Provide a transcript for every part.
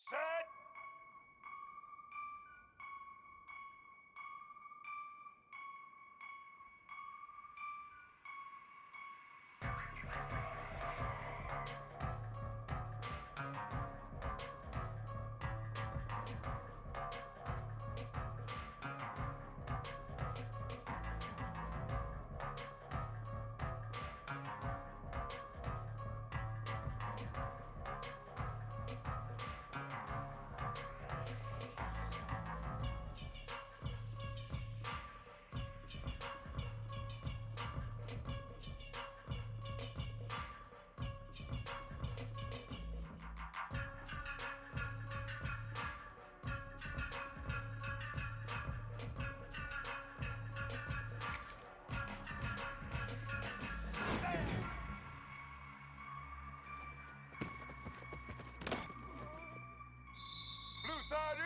Set. Blue 30.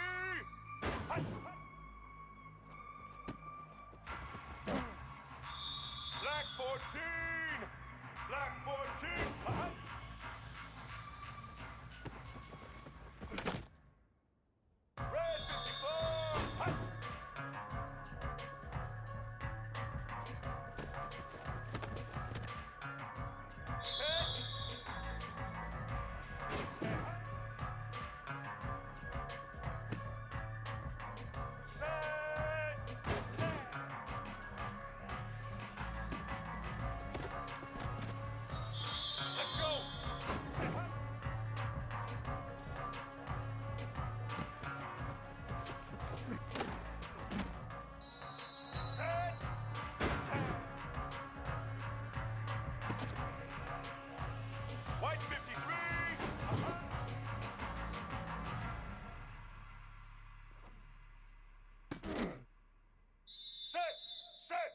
Black 14. Black 14. Red 54. Let's go! Set! White 53! Set! Set!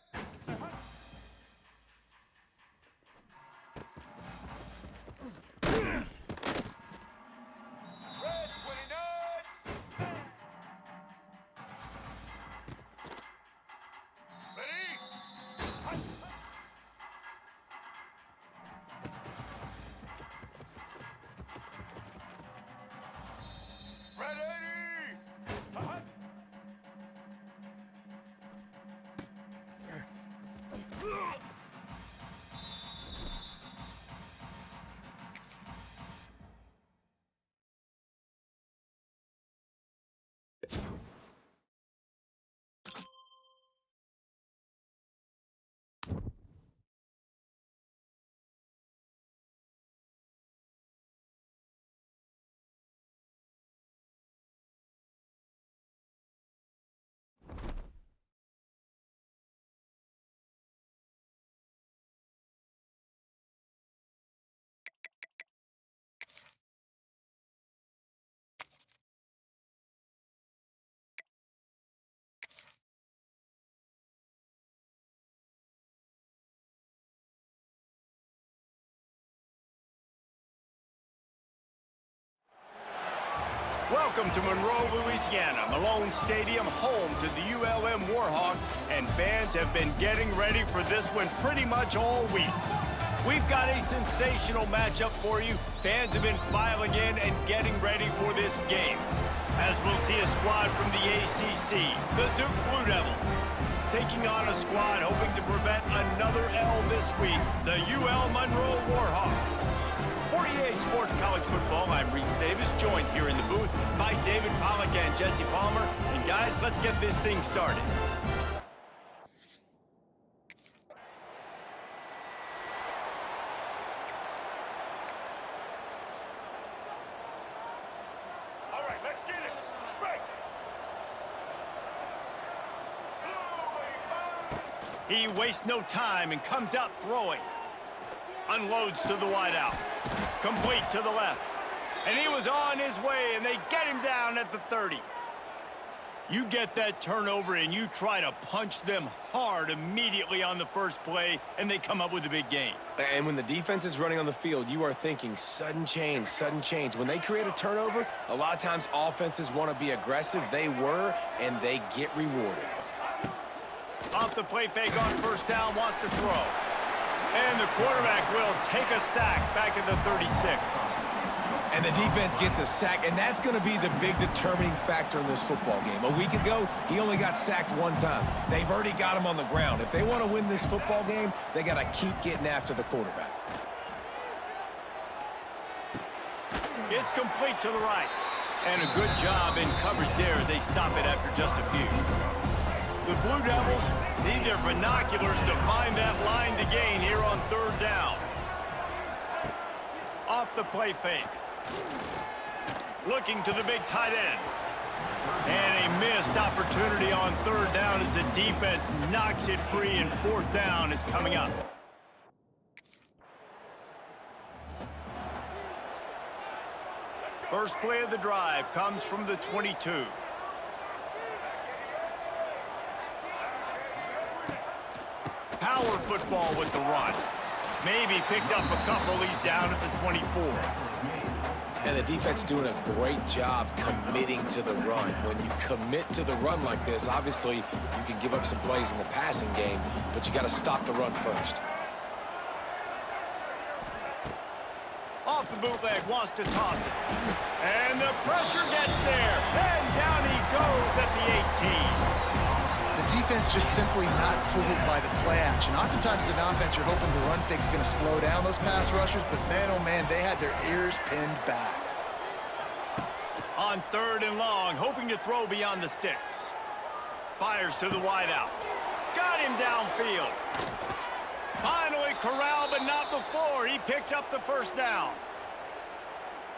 Red 29! Ready? Red 80! Welcome to Monroe, Louisiana, Malone Stadium, home to the ULM Warhawks, and fans have been getting ready for this one pretty much all week. We've got a sensational matchup for you. Fans have been filing in and getting ready for this game. As we'll see a squad from the ACC, the Duke Blue Devils, taking on a squad hoping to prevent another L this week, the UL Monroe Warhawks. For EA Sports College Football, I'm Reese Davis, joined here in the booth by David Pollack and Jesse Palmer. And guys, let's get this thing started. All right, let's get it. Break. He wastes no time and comes out throwing. Unloads to the wideout. Complete to the left. And he was on his way, and they get him down at the 30. You get that turnover, and you try to punch them hard immediately on the first play, and they come up with a big gain. And when the defense is running on the field, you are thinking sudden change, sudden change. When they create a turnover, a lot of times offenses want to be aggressive. They were, and they get rewarded. Off the play fake on first down, wants to throw. And the quarterback will take a sack back at the 36. And the defense gets a sack, and that's going to be the big determining factor in this football game. A week ago, he only got sacked one time. They've already got him on the ground. If they want to win this football game, they got to keep getting after the quarterback. It's complete to the right. And a good job in coverage there as they stop it after just a few. The Blue Devils need their binoculars to find that line to gain here on third down. Off the play fake. Looking to the big tight end. And a missed opportunity on third down as the defense knocks it free, and fourth down is coming up. First play of the drive comes from the 22. Power football with the run. Maybe picked up a couple. He's down at the 24. And the defense doing a great job committing to the run. When you commit to the run like this, obviously you can give up some plays in the passing game, but you got to stop the run first. Off the bootleg, wants to toss it. And the pressure gets there. And down he goes at the 18. The defense just simply not fooled by the play action. Oftentimes as an offense, you're hoping the run fake is going to slow down those pass rushers, but man, oh man, they had their ears pinned back. On third and long, hoping to throw beyond the sticks. Fires to the wideout. Got him downfield. Finally corralled, but not before. He picked up the first down.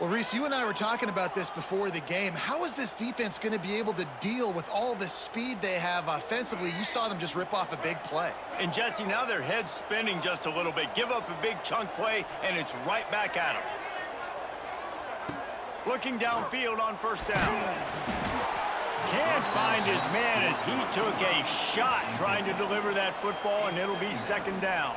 Well, Reese, you and I were talking about this before the game. How is this defense going to be able to deal with all the speed they have offensively? You saw them just rip off a big play. And Jesse, now their head's spinning just a little bit. Give up a big chunk play, and it's right back at them. Looking downfield on first down. Can't find his man as he took a shot trying to deliver that football, and it'll be second down.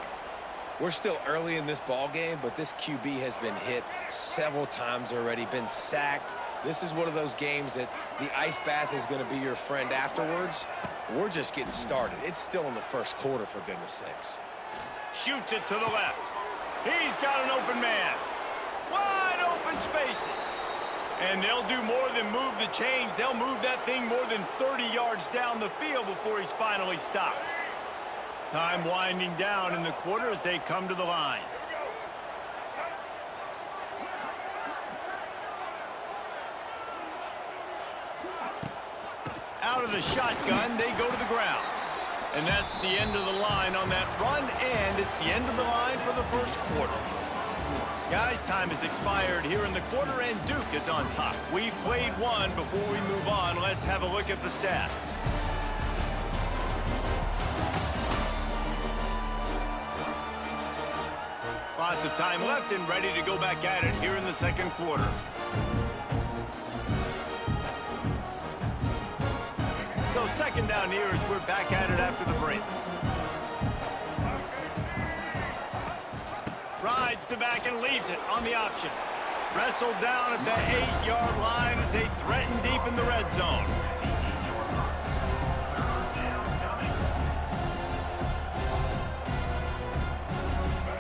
We're still early in this ball game, but this QB has been hit several times already, been sacked. This is one of those games that the ice bath is going to be your friend afterwards. We're just getting started. It's still in the first quarter, for goodness sakes. Shoots it to the left. He's got an open man. Wide open spaces. And they'll do more than move the chains. They'll move that thing more than 30 yards down the field before he's finally stopped. Time winding down in the quarter as they come to the line. Out of the shotgun, they go to the ground. And that's the end of the line on that run, and it's the end of the line for the first quarter. Guys, time has expired here in the quarter, and Duke is on top. We've played one. Before we move on, let's have a look at the stats. Lots of time left and ready to go back at it here in the second quarter. So second down here as we're back at it after the break. Rides the back and leaves it on the option. Wrestled down at the 8-yard line as they threaten deep in the red zone.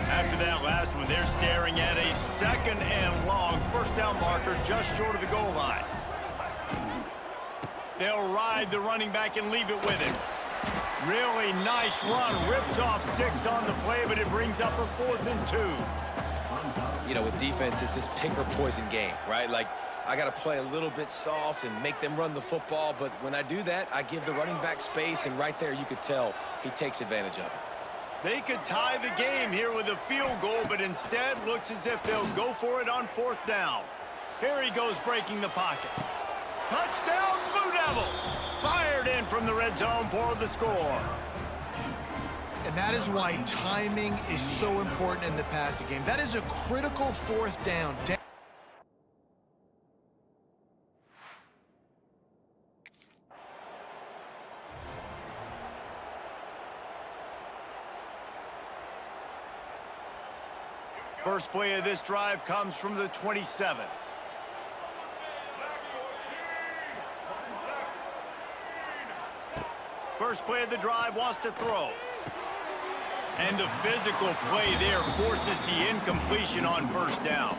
After that last one, they're staring at a second and long first down marker just short of the goal line. They'll ride the running back and leave it with him. Really nice run. Rips off 6 on the play, but it brings up a 4th and 2. You know, with defense, it's this pick or poison game, right? Like, I got to play a little bit soft and make them run the football, but when I do that, I give the running back space, and right there you could tell he takes advantage of it. They could tie the game here with a field goal, but instead looks as if they'll go for it on 4th down. Here he goes breaking the pocket. Touchdown, Blue Devils! Fired in from the red zone for the score. And that is why timing is so important in the passing game. That is a critical 4th down. First play of this drive comes from the 27. First play of the drive, wants to throw. And the physical play there forces the incompletion on first down.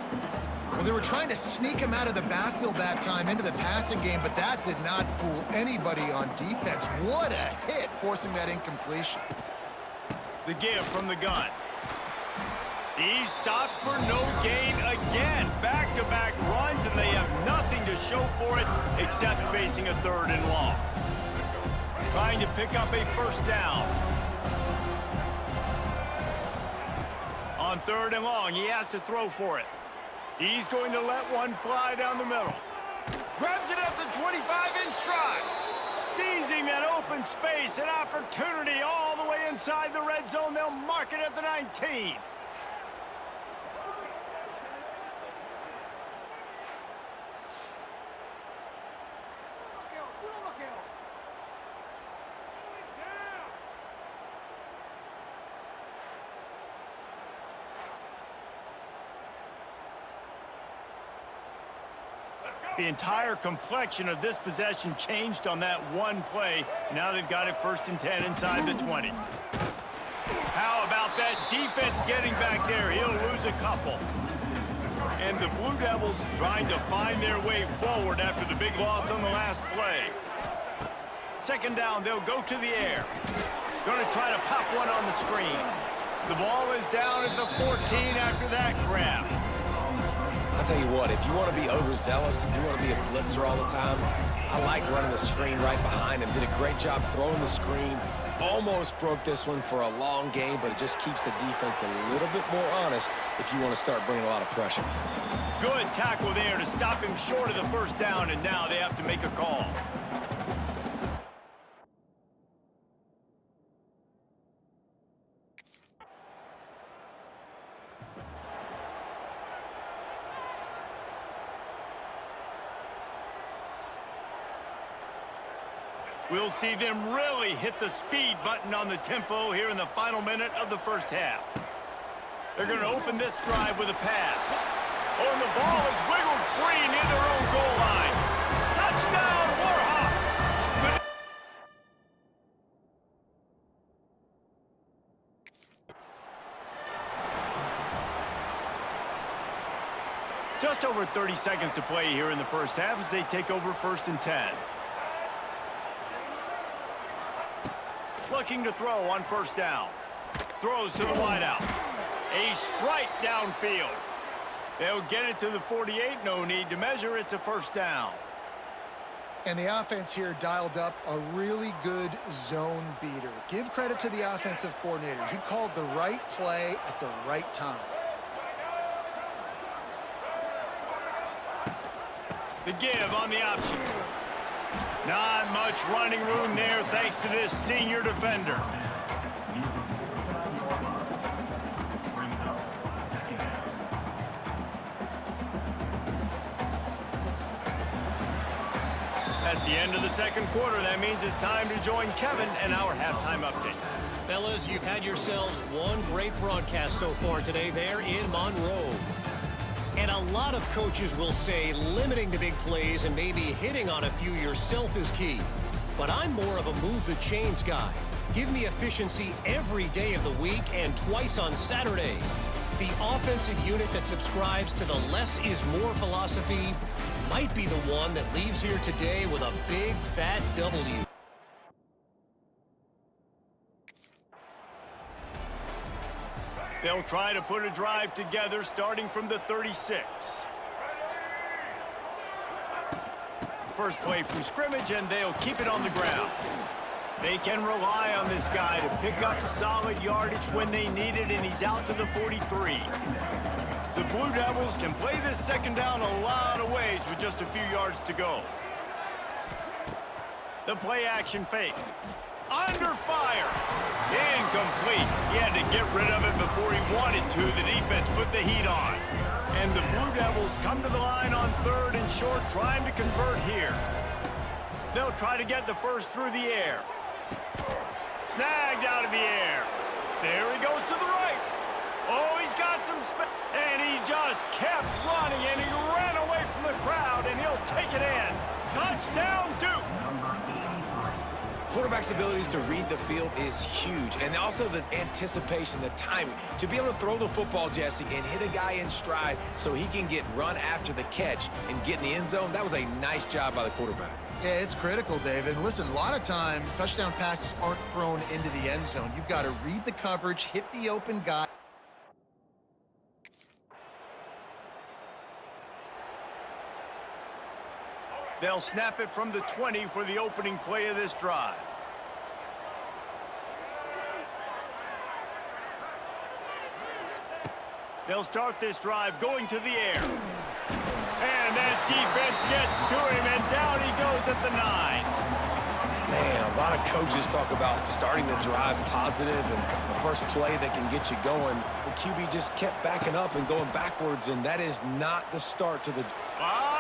Well, they were trying to sneak him out of the backfield that time into the passing game, but that did not fool anybody on defense. What a hit, forcing that incompletion. The give from the gun. He stopped for no gain again. Back-to-back runs, and they have nothing to show for it except facing a 3rd and long. Trying to pick up a 1st down. On 3rd and long, he has to throw for it. He's going to let one fly down the middle. Grabs it at the 25 in stride. Seizing that open space, an opportunity all the way inside the red zone. They'll mark it at the 19. The entire complexion of this possession changed on that one play. Now they've got it 1st and 10 inside the 20. How about that defense getting back there? He'll lose a couple. And the Blue Devils trying to find their way forward after the big loss on the last play. 2nd down, they'll go to the air. Going to try to pop one on the screen. The ball is down at the 14 after that grab. I'll tell you what, if you want to be overzealous, if you want to be a blitzer all the time, I like running the screen right behind him. Did a great job throwing the screen. Almost broke this one for a long game, but it just keeps the defense a little bit more honest if you want to start bringing a lot of pressure. Good tackle there to stop him short of the 1st down, and now they have to make a call. We'll see them really hit the speed button on the tempo here in the final minute of the 1st half. They're going to open this drive with a pass. Oh, and the ball is wiggled free near their own goal line. Touchdown, Warhawks! Just over 30 seconds to play here in the 1st half as they take over 1st and 10. Looking to throw on 1st down. Throws to the wideout. A strike downfield. They'll get it to the 48. No need to measure. It's a 1st down. And the offense here dialed up a really good zone beater. Give credit to the offensive coordinator. He called the right play at the right time. The give on the option. Not much running room there thanks to this senior defender. That's the end of the 2nd quarter. That means it's time to join Kevin and our halftime update. Fellas, you've had yourselves one great broadcast so far today there in Monroe. And a lot of coaches will say limiting the big plays and maybe hitting on a few yourself is key. But I'm more of a move the chains guy. Give me efficiency every day of the week and twice on Saturday. The offensive unit that subscribes to the less is more philosophy might be the one that leaves here today with a big fat W. They'll try to put a drive together starting from the 36. First play from scrimmage, and they'll keep it on the ground. They can rely on this guy to pick up solid yardage when they need it, and he's out to the 43. The Blue Devils can play this 2nd down a lot of ways with just a few yards to go. The play action fake. Under fire. Incomplete. He had to get rid of it before he wanted to. The defense put the heat on. And the Blue Devils come to the line on 3rd and short, trying to convert here. They'll try to get the 1st through the air. Snagged out of the air. There he goes to the right. Oh, he's got some space. And he just kept running, and he ran away from the crowd, and he'll take it in. Touchdown, Duke. Quarterback's abilities to read the field is huge, and also the anticipation, the timing. To be able to throw the football, Jesse, and hit a guy in stride so he can get run after the catch and get in the end zone, that was a nice job by the quarterback. Yeah, it's critical, David. Listen, a lot of times touchdown passes aren't thrown into the end zone. You've got to read the coverage, hit the open guy. They'll snap it from the 20 for the opening play of this drive. They'll start this drive going to the air. And that defense gets to him, and down he goes at the 9. Man, a lot of coaches talk about starting the drive positive and the first play that can get you going. The QB just kept backing up and going backwards, and that is not the start to the...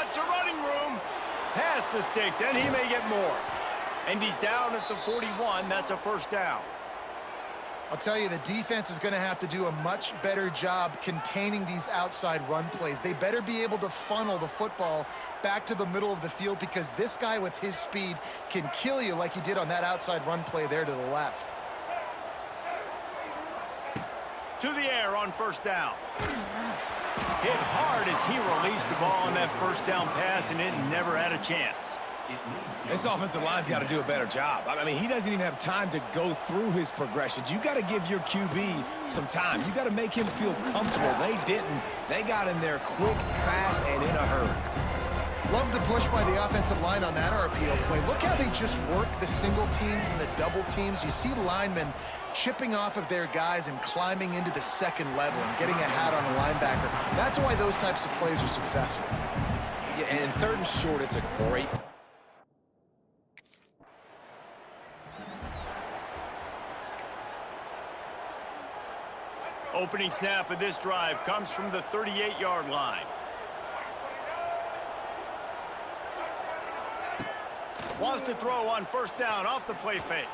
It's a running room. Past the sticks, and he may get more. And he's down at the 41. That's a first down. I'll tell you, the defense is going to have to do a much better job containing these outside run plays. They better be able to funnel the football back to the middle of the field, because this guy with his speed can kill you like he did on that outside run play there to the left. To the air on first down. Hit hard as he released the ball on that first down pass, and it never had a chance. This offensive line's got to do a better job. I mean, he doesn't even have time to go through his progressions. You got to give your QB some time. You got to make him feel comfortable. They didn't. They got in there quick, fast, and in a hurry. Love the push by the offensive line on that RPO play. Look how they just work the single teams and the double teams. You see linemen chipping off of their guys and climbing into the second level and getting a hat on a linebacker. That's why those types of plays are successful. Yeah, and in third and short, it's a great... Opening snap of this drive comes from the 38-yard line. Wants to throw on first down off the play fake.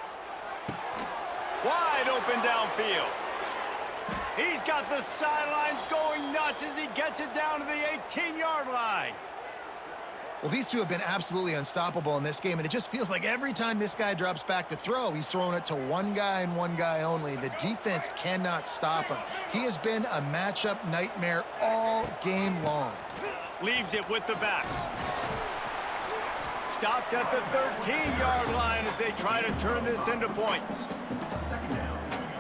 Wide open downfield. He's got the sidelines going nuts as he gets it down to the 18-yard line. Well, these two have been absolutely unstoppable in this game, and it just feels like every time this guy drops back to throw, he's throwing it to one guy and one guy only. The defense cannot stop him. He has been a matchup nightmare all game long. Leaves it with the back. Stopped at the 13-yard line as they try to turn this into points.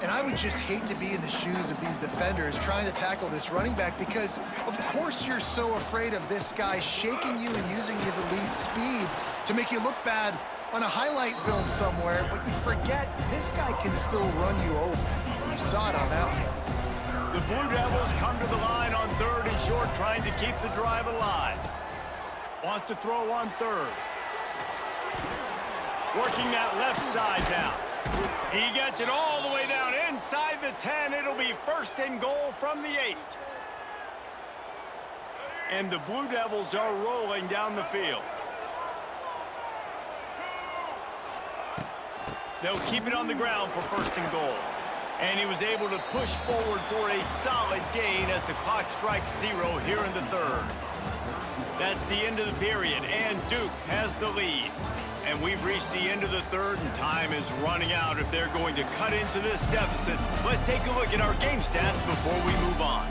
And I would just hate to be in the shoes of these defenders trying to tackle this running back, because of course you're so afraid of this guy shaking you and using his elite speed to make you look bad on a highlight film somewhere, but you forget this guy can still run you over. You saw it on that one. The Blue Devils come to the line on third and short, trying to keep the drive alive. Wants to throw on third. Working that left side now. He gets it all the way down inside the 10. It'll be first and goal from the 8. And the Blue Devils are rolling down the field. They'll keep it on the ground for first and goal. And he was able to push forward for a solid gain as the clock strikes 0 here in the third. That's the end of the period, and Duke has the lead. And we've reached the end of the third, and time is running out if they're going to cut into this deficit. Let's take a look at our game stats before we move on.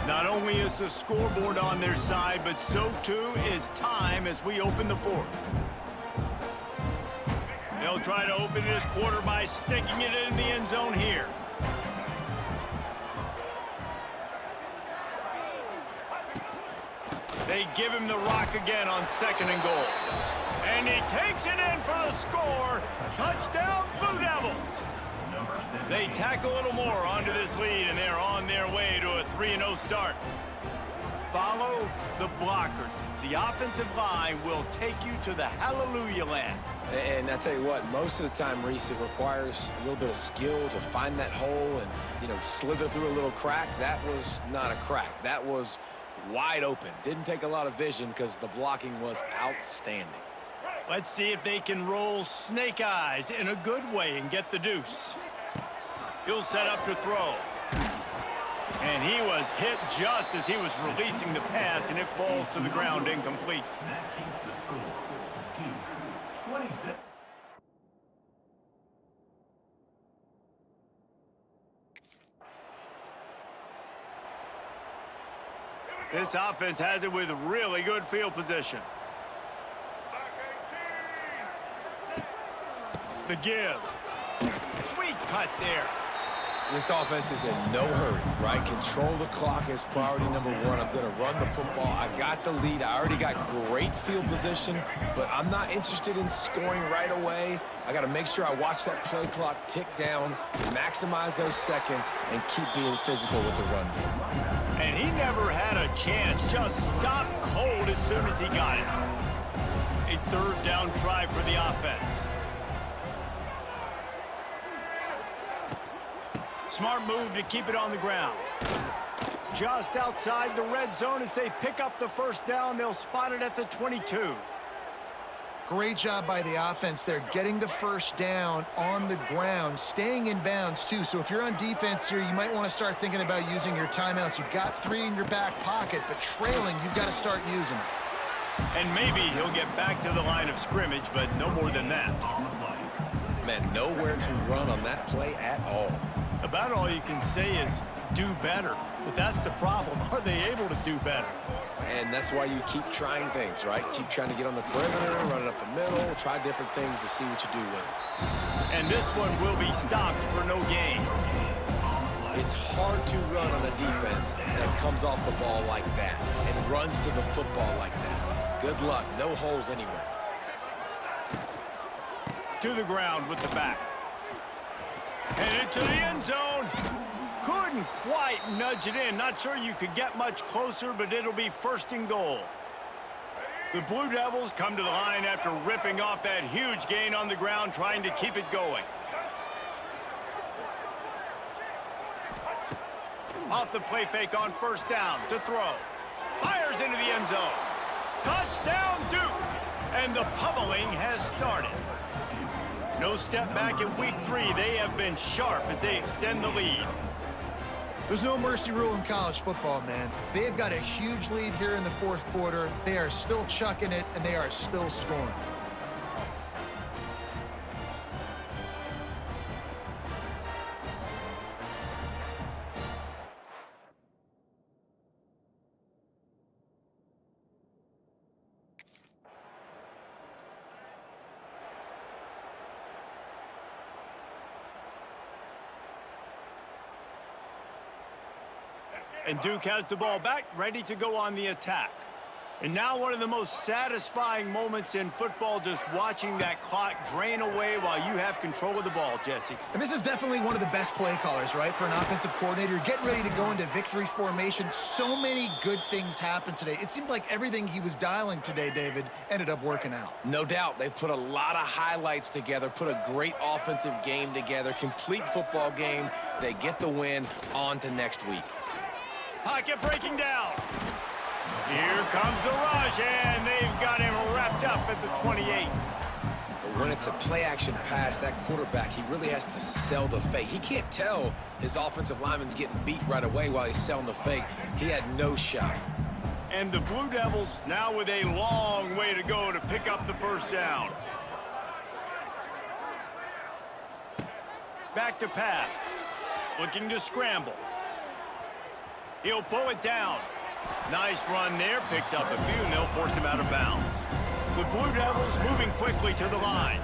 Not only is the scoreboard on their side, but so too is time as we open the fourth. They'll try to open this quarter by sticking it in the end zone here. They give him the rock again on second and goal. And he takes it in for the score. Touchdown, Blue Devils. They tack a little more onto this lead, and they're on their way to a 3-0 start. Follow the blockers. The offensive line will take you to the hallelujah land. And I tell you what, most of the time, Reese, it requires a little bit of skill to find that hole and, slither through a little crack. That was not a crack. That was wide open. Didn't take a lot of vision because the blocking was outstanding. Let's see if they can roll snake eyes in a good way and get the deuce. He'll set up to throw. And he was hit just as he was releasing the pass, and it falls to the ground incomplete. This offense has it with really good field position. The give. Sweet cut there. This offense is in no hurry, right? Control the clock is priority number one. I'm going to run the football. I got the lead. I already got great field position, but I'm not interested in scoring right away. I got to make sure I watch that play clock tick down, maximize those seconds, and keep being physical with the run game. And he never had a chance. Just stopped cold as soon as he got it. A third down try for the offense. Smart move to keep it on the ground. Just outside the red zone as they pick up the first down. They'll spot it at the 22. Great job by the offense there, getting the first down on the ground, staying in bounds too. So if you're on defense here, you might want to start thinking about using your timeouts. You've got 3 in your back pocket, but trailing, you've got to start using them. And maybe he'll get back to the line of scrimmage, but no more than that. Man, nowhere to run on that play at all. About all you can say is do better. But that's the problem. Are they able to do better? And that's why you keep trying things, right? Keep trying to get on the perimeter, run it up the middle, try different things to see what you do well. And this one will be stopped for no gain. It's hard to run on a defense that comes off the ball like that and runs to the football like that. Good luck. No holes anywhere. To the ground with the back. Headed to the end zone. Couldn't quite nudge it in. Not sure you could get much closer, but it'll be first and goal. The Blue Devils come to the line after ripping off that huge gain on the ground, trying to keep it going. Off the play fake on first down to throw. Fires into the end zone. Touchdown, Duke! And the pummeling has started. No step back in week 3. They have been sharp as they extend the lead. There's no mercy rule in college football, man. They have got a huge lead here in the fourth quarter. They are still chucking it, and they are still scoring. And Duke has the ball back, ready to go on the attack. And now one of the most satisfying moments in football, just watching that clock drain away while you have control of the ball, Jesse. And this is definitely one of the best play callers, right, for an offensive coordinator. Getting ready to go into victory formation. So many good things happened today. It seemed like everything he was dialing today, David, ended up working out. No doubt. They've put a lot of highlights together, put a great offensive game together, complete football game. They get the win. On to next week. Pocket breaking down. Here comes the rush, and they've got him wrapped up at the 28. But when it's a play-action pass, that quarterback, he really has to sell the fake. He can't tell his offensive lineman's getting beat right away while he's selling the fake. He had no shot. And the Blue Devils now with a long way to go to pick up the first down. Back to pass. Looking to scramble. He'll pull it down. Nice run there. Picks up a few, and they'll force him out of bounds. The Blue Devils moving quickly to the line.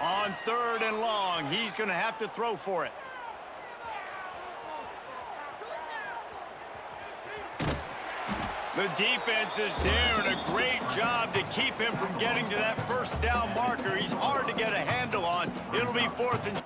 On 3rd and long, he's going to have to throw for it. The defense is there, and a great job to keep him from getting to that first down marker. He's hard to get a handle on. It'll be 4th and...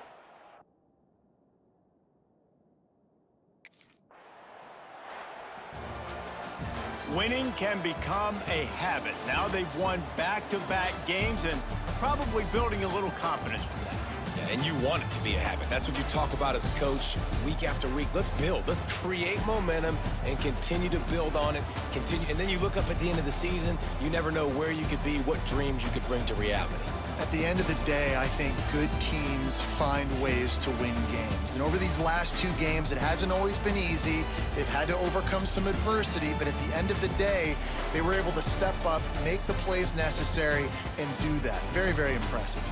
Winning can become a habit. Now they've won back-to-back games and probably building a little confidence from that. Yeah, and you want it to be a habit. That's what you talk about as a coach week after week. Let's build. Let's create momentum and continue to build on it. Continue, and then you look up at the end of the season, you never know where you could be, what dreams you could bring to reality. At the end of the day, I think good teams find ways to win games. And over these last 2 games, it hasn't always been easy. They've had to overcome some adversity, but at the end of the day, they were able to step up, make the plays necessary, and do that. Very, very impressive.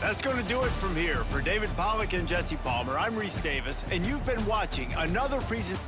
That's going to do it from here. For David Pollack and Jesse Palmer, I'm Reese Davis, and you've been watching another presentation.